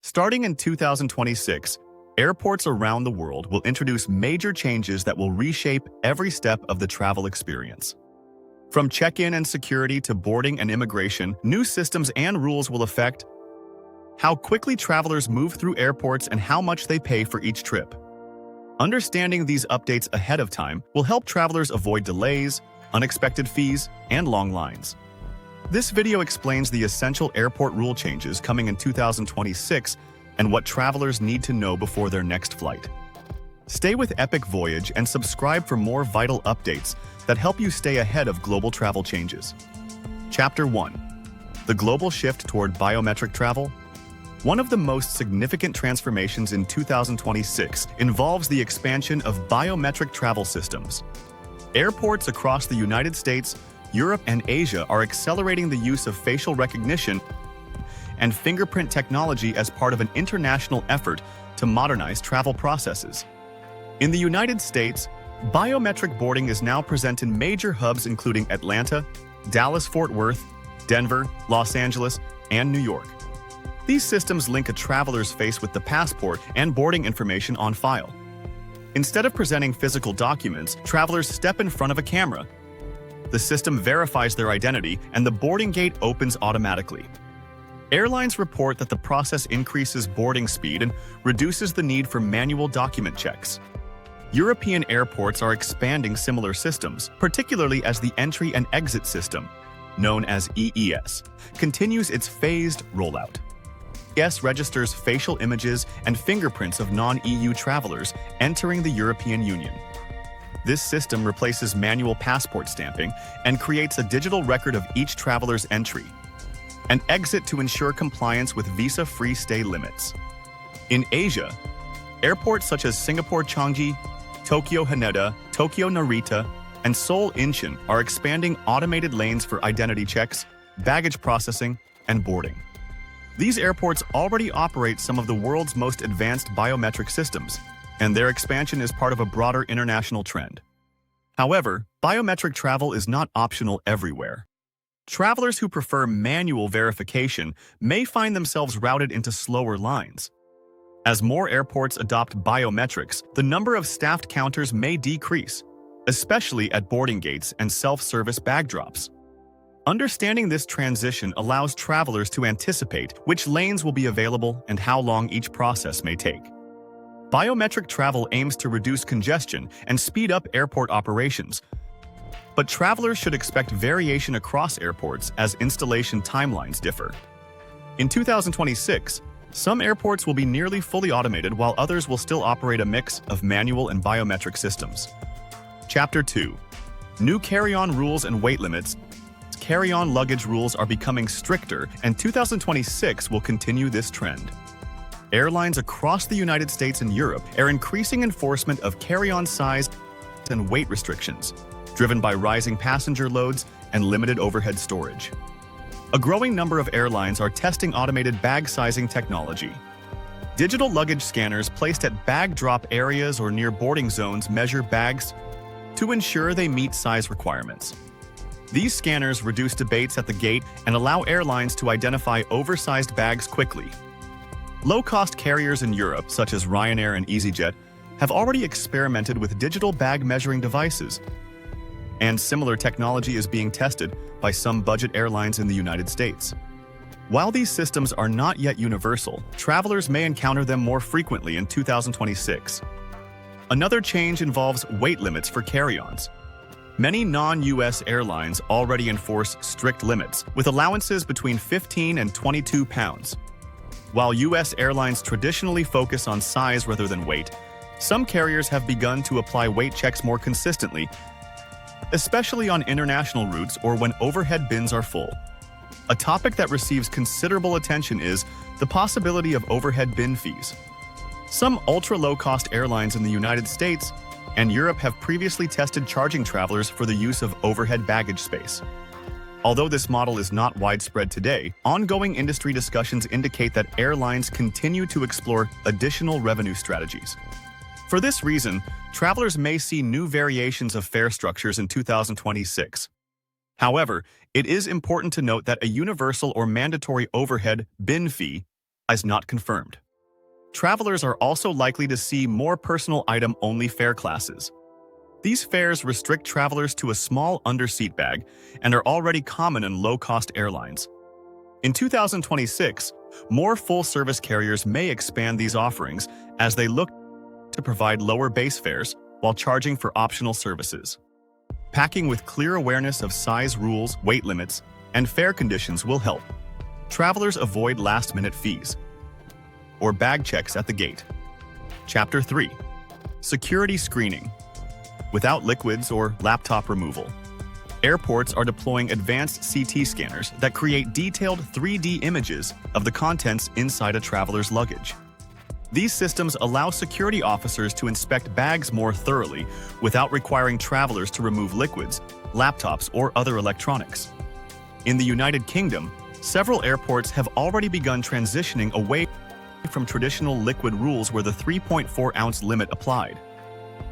Starting in 2026, airports around the world will introduce major changes that will reshape every step of the travel experience. From check-in and security to boarding and immigration, new systems and rules will affect how quickly travelers move through airports and how much they pay for each trip. Understanding these updates ahead of time will help travelers avoid delays, unexpected fees, and long lines. This video explains the essential airport rule changes coming in 2026 and what travelers need to know before their next flight. Stay with Epic Voyage and subscribe for more vital updates that help you stay ahead of global travel changes. Chapter 1. The global shift toward biometric travel. One of the most significant transformations in 2026 involves the expansion of biometric travel systems. Airports across the United States, Europe, and Asia are accelerating the use of facial recognition and fingerprint technology as part of an international effort to modernize travel processes. In the United States, biometric boarding is now present in major hubs including Atlanta, Dallas-Fort Worth, Denver, Los Angeles, and New York. These systems link a traveler's face with the passport and boarding information on file. Instead of presenting physical documents, travelers step in front of a camera. The system verifies their identity, and the boarding gate opens automatically. Airlines report that the process increases boarding speed and reduces the need for manual document checks. European airports are expanding similar systems, particularly as the entry and exit system, known as EES, continues its phased rollout. EES registers facial images and fingerprints of non-EU travelers entering the European Union. This system replaces manual passport stamping and creates a digital record of each traveler's entry and exit to ensure compliance with visa-free stay limits. In Asia, airports such as Singapore Changi, Tokyo Haneda, Tokyo Narita, and Seoul Incheon are expanding automated lanes for identity checks, baggage processing, and boarding. These airports already operate some of the world's most advanced biometric systems, and their expansion is part of a broader international trend. However, biometric travel is not optional everywhere. Travelers who prefer manual verification may find themselves routed into slower lines. As more airports adopt biometrics, the number of staffed counters may decrease, especially at boarding gates and self-service bag drops. Understanding this transition allows travelers to anticipate which lanes will be available and how long each process may take. Biometric travel aims to reduce congestion and speed up airport operations, but travelers should expect variation across airports as installation timelines differ. In 2026, some airports will be nearly fully automated while others will still operate a mix of manual and biometric systems. Chapter 2. New carry-on rules and weight limits. Carry-on luggage rules are becoming stricter, and 2026 will continue this trend. Airlines across the United States and Europe are increasing enforcement of carry-on size and weight restrictions, driven by rising passenger loads and limited overhead storage. A growing number of airlines are testing automated bag sizing technology. Digital luggage scanners placed at bag drop areas or near boarding zones measure bags to ensure they meet size requirements. These scanners reduce debates at the gate and allow airlines to identify oversized bags quickly. Low-cost carriers in Europe, such as Ryanair and EasyJet, have already experimented with digital bag measuring devices, and similar technology is being tested by some budget airlines in the United States. While these systems are not yet universal, travelers may encounter them more frequently in 2026. Another change involves weight limits for carry-ons. Many non-US airlines already enforce strict limits, with allowances between 15 and 22 pounds. While US airlines traditionally focus on size rather than weight, some carriers have begun to apply weight checks more consistently, especially on international routes or when overhead bins are full. A topic that receives considerable attention is the possibility of overhead bin fees. Some ultra-low-cost airlines in the United States and Europe have previously tested charging travelers for the use of overhead baggage space. Although this model is not widespread today, ongoing industry discussions indicate that airlines continue to explore additional revenue strategies. For this reason, travelers may see new variations of fare structures in 2026. However, it is important to note that a universal or mandatory overhead bin fee is not confirmed. Travelers are also likely to see more personal item-only fare classes. These fares restrict travelers to a small underseat bag and are already common in low-cost airlines. In 2026, more full-service carriers may expand these offerings as they look to provide lower base fares while charging for optional services. Packing with clear awareness of size rules, weight limits, and fare conditions will help travelers avoid last-minute fees or bag checks at the gate. Chapter 3. Security Screening. Without liquids or laptop removal, airports are deploying advanced CT scanners that create detailed 3D images of the contents inside a traveler's luggage. These systems allow security officers to inspect bags more thoroughly without requiring travelers to remove liquids, laptops, or other electronics. In the United Kingdom, several airports have already begun transitioning away from traditional liquid rules where the 3.4-ounce limit applied.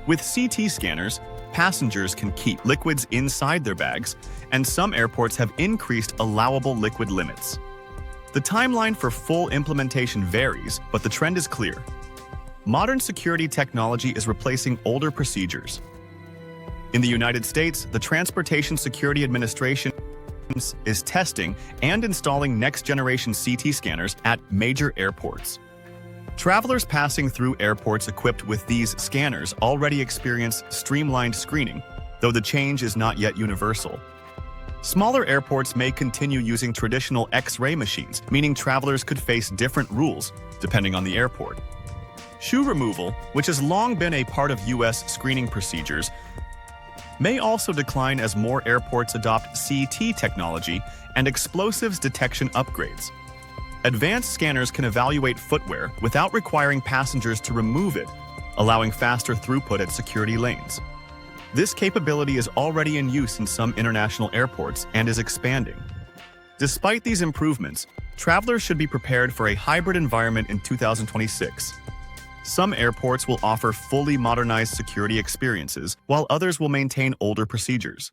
With CT scanners, passengers can keep liquids inside their bags, and some airports have increased allowable liquid limits. The timeline for full implementation varies, but the trend is clear. Modern security technology is replacing older procedures. In the United States, the Transportation Security Administration is testing and installing next-generation CT scanners at major airports. Travelers passing through airports equipped with these scanners already experience streamlined screening, though the change is not yet universal. Smaller airports may continue using traditional X-ray machines, meaning travelers could face different rules depending on the airport. Shoe removal, which has long been a part of U.S. screening procedures, may also decline as more airports adopt CT technology and explosives detection upgrades. Advanced scanners can evaluate footwear without requiring passengers to remove it, allowing faster throughput at security lanes. This capability is already in use in some international airports and is expanding. Despite these improvements, travelers should be prepared for a hybrid environment in 2026. Some airports will offer fully modernized security experiences, while others will maintain older procedures.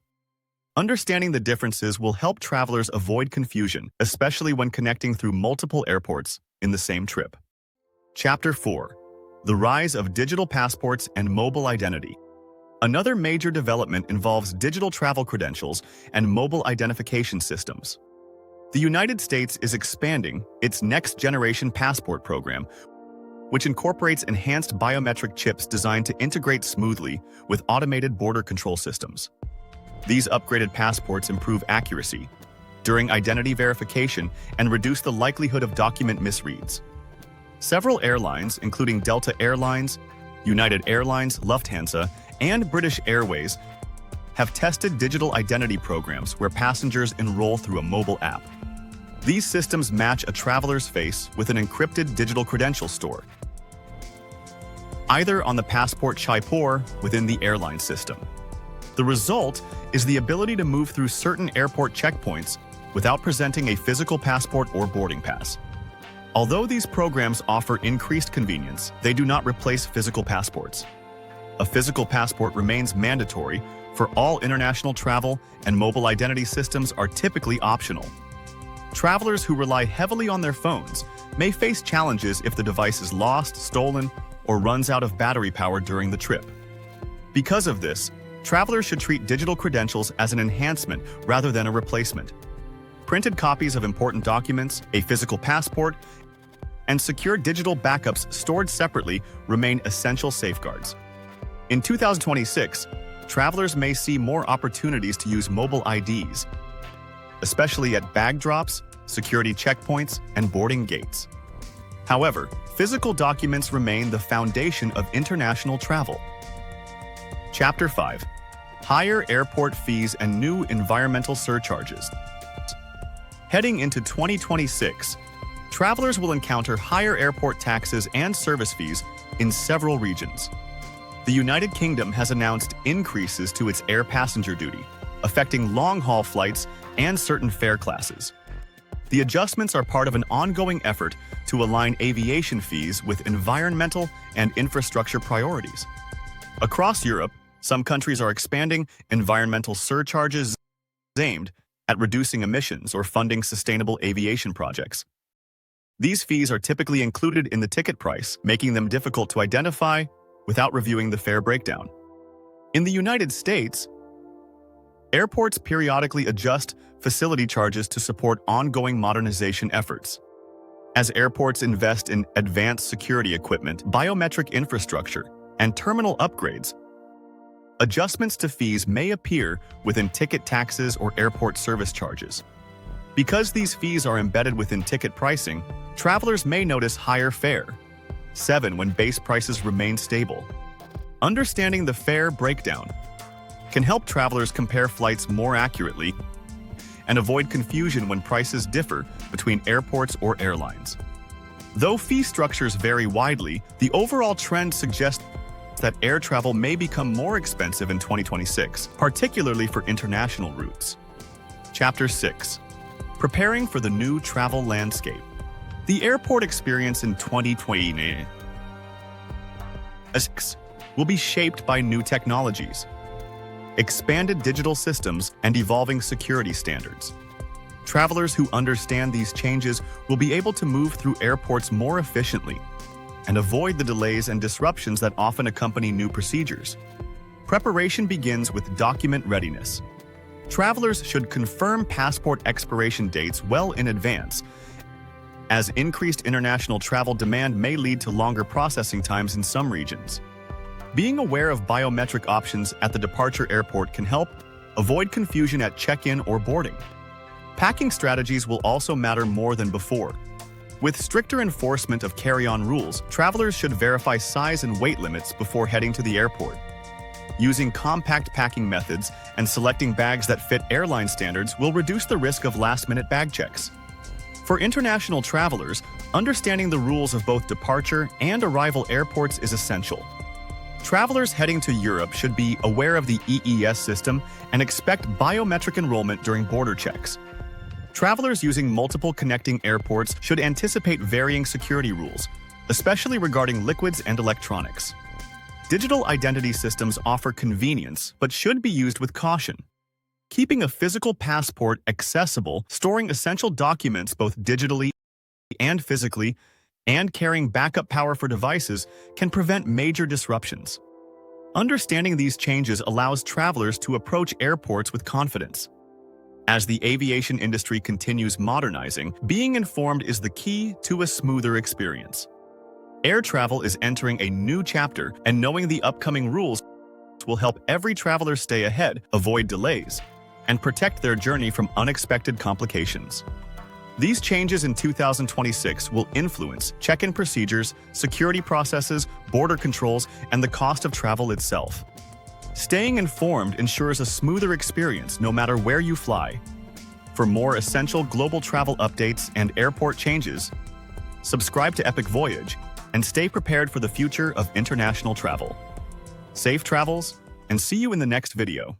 Understanding the differences will help travelers avoid confusion, especially when connecting through multiple airports in the same trip. Chapter 4. The Rise of Digital Passports and Mobile Identity. Another major development involves digital travel credentials and mobile identification systems. The United States is expanding its next-generation passport program, which incorporates enhanced biometric chips designed to integrate smoothly with automated border control systems. These upgraded passports improve accuracy during identity verification and reduce the likelihood of document misreads. Several airlines, including Delta Airlines, United Airlines, Lufthansa, and British Airways, have tested digital identity programs where passengers enroll through a mobile app. These systems match a traveler's face with an encrypted digital credential store, either on the passport chip or within the airline system. The result is the ability to move through certain airport checkpoints without presenting a physical passport or boarding pass. Although these programs offer increased convenience, they do not replace physical passports. A physical passport remains mandatory for all international travel, and mobile identity systems are typically optional. Travelers who rely heavily on their phones may face challenges if the device is lost, stolen, or runs out of battery power during the trip. Because of this, travelers should treat digital credentials as an enhancement rather than a replacement. Printed copies of important documents, a physical passport, and secure digital backups stored separately remain essential safeguards. In 2026, travelers may see more opportunities to use mobile IDs, especially at bag drops, security checkpoints, and boarding gates. However, physical documents remain the foundation of international travel. Chapter 5. Higher airport fees and new environmental surcharges. Heading into 2026, travelers will encounter higher airport taxes and service fees in several regions. The United Kingdom has announced increases to its air passenger duty, affecting long-haul flights and certain fare classes. The adjustments are part of an ongoing effort to align aviation fees with environmental and infrastructure priorities. Across Europe, some countries are expanding environmental surcharges aimed at reducing emissions or funding sustainable aviation projects. These fees are typically included in the ticket price, making them difficult to identify without reviewing the fare breakdown. In the United States, airports periodically adjust facility charges to support ongoing modernization efforts. As airports invest in advanced security equipment, biometric infrastructure, and terminal upgrades, adjustments to fees may appear within ticket taxes or airport service charges. Because these fees are embedded within ticket pricing, travelers may notice higher fare. 7. When base prices remain stable. Understanding the fare breakdown can help travelers compare flights more accurately and avoid confusion when prices differ between airports or airlines. Though fee structures vary widely, the overall trend suggests that air travel may become more expensive in 2026, particularly for international routes. Chapter 6. Preparing for the new travel landscape. The airport experience in 2026 will be shaped by new technologies, expanded digital systems, and evolving security standards. Travelers who understand these changes will be able to move through airports more efficiently and avoid the delays and disruptions that often accompany new procedures. Preparation begins with document readiness. Travelers should confirm passport expiration dates well in advance, as increased international travel demand may lead to longer processing times in some regions. Being aware of biometric options at the departure airport can help avoid confusion at check-in or boarding. Packing strategies will also matter more than before. With stricter enforcement of carry-on rules, travelers should verify size and weight limits before heading to the airport. Using compact packing methods and selecting bags that fit airline standards will reduce the risk of last-minute bag checks. For international travelers, understanding the rules of both departure and arrival airports is essential. Travelers heading to Europe should be aware of the EES system and expect biometric enrollment during border checks. Travelers using multiple connecting airports should anticipate varying security rules, especially regarding liquids and electronics. Digital identity systems offer convenience but should be used with caution. Keeping a physical passport accessible, storing essential documents both digitally and physically, and carrying backup power for devices can prevent major disruptions. Understanding these changes allows travelers to approach airports with confidence. As the aviation industry continues modernizing, being informed is the key to a smoother experience. Air travel is entering a new chapter, and knowing the upcoming rules will help every traveler stay ahead, avoid delays, and protect their journey from unexpected complications. These changes in 2026 will influence check-in procedures, security processes, border controls, and the cost of travel itself. Staying informed ensures a smoother experience no matter where you fly. For more essential global travel updates and airport changes, subscribe to Epic Voyage and stay prepared for the future of international travel. Safe travels, and see you in the next video.